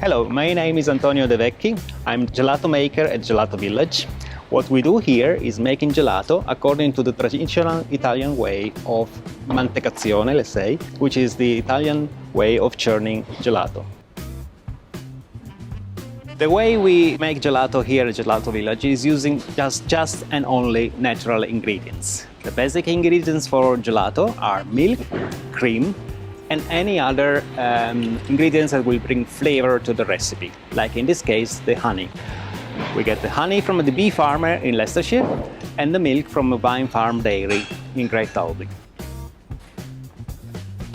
Hello, my name is Antonio De Vecchi. I'm gelato maker at Gelato Village. What we do here is making gelato according to the traditional Italian way of mantecazione, let's say, which is the Italian way of churning gelato. The way we make gelato here at Gelato Village is using just and only natural ingredients. The basic ingredients for gelato are milk, cream, and any other ingredients that will bring flavor to the recipe, like in this case, the honey. We get the honey from the bee farmer in Leicestershire and the milk from a vine farm dairy in Great Taubig.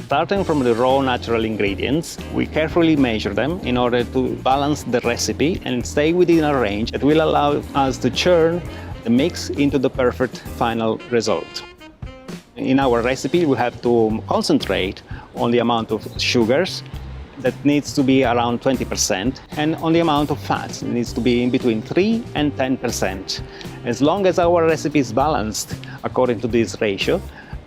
Starting from the raw natural ingredients, we carefully measure them in order to balance the recipe and stay within a range that will allow us to churn the mix into the perfect final result. In our recipe, we have to concentrate on the amount of sugars that needs to be around 20%, and on the amount of fats it needs to be in between 3 and 10%. As long as our recipe is balanced according to this ratio,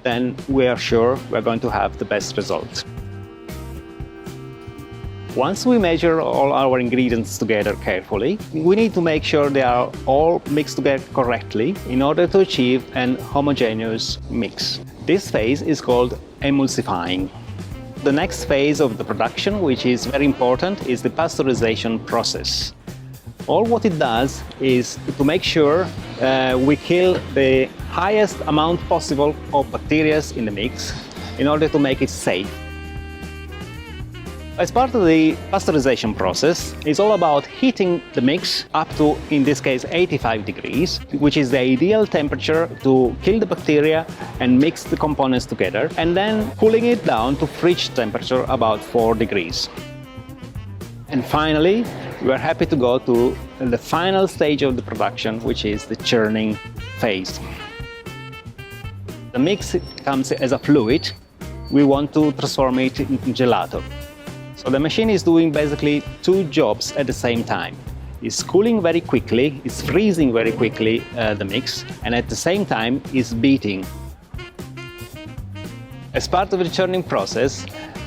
then we are sure we're going to have the best result. Once we measure all our ingredients together carefully, we need to make sure they are all mixed together correctly in order to achieve an homogeneous mix. This phase is called emulsifying. The next phase of the production, which is very important, is the pasteurization process. All what it does is to make sure we kill the highest amount possible of bacteria in the mix in order to make it safe. As part of the pasteurization process, it's all about heating the mix up to, in this case, 85 degrees, which is the ideal temperature to kill the bacteria and mix the components together, and then cooling it down to fridge temperature about 4 degrees. And finally, we are happy to go to the final stage of the production, which is the churning phase. The mix comes as a fluid. We want to transform it into gelato. So the machine is doing basically two jobs at the same time. It's cooling very quickly, it's freezing very quickly the mix, and at the same time it's beating. As part of the churning process,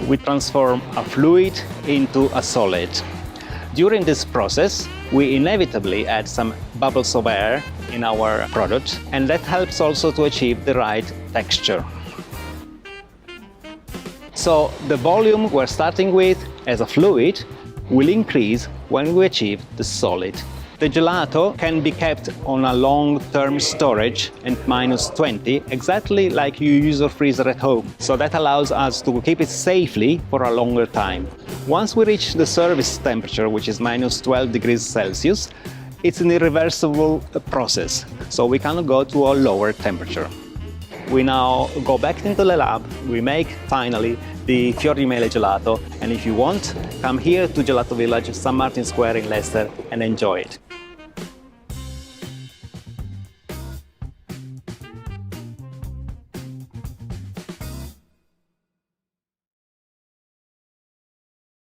we transform a fluid into a solid. During this process, we inevitably add some bubbles of air in our product, and that helps also to achieve the right texture. So the volume we're starting with as a fluid will increase when we achieve the solid. The gelato can be kept on a long-term storage at -20, exactly like you use a freezer at home. So that allows us to keep it safely for a longer time. Once we reach the service temperature, which is -12 degrees Celsius, it's an irreversible process. So we cannot go to a lower temperature. We now go back into the lab, we make finally the fior di mele gelato, and if you want, come here to Gelato Village, St. Martin Square in Leicester and enjoy it.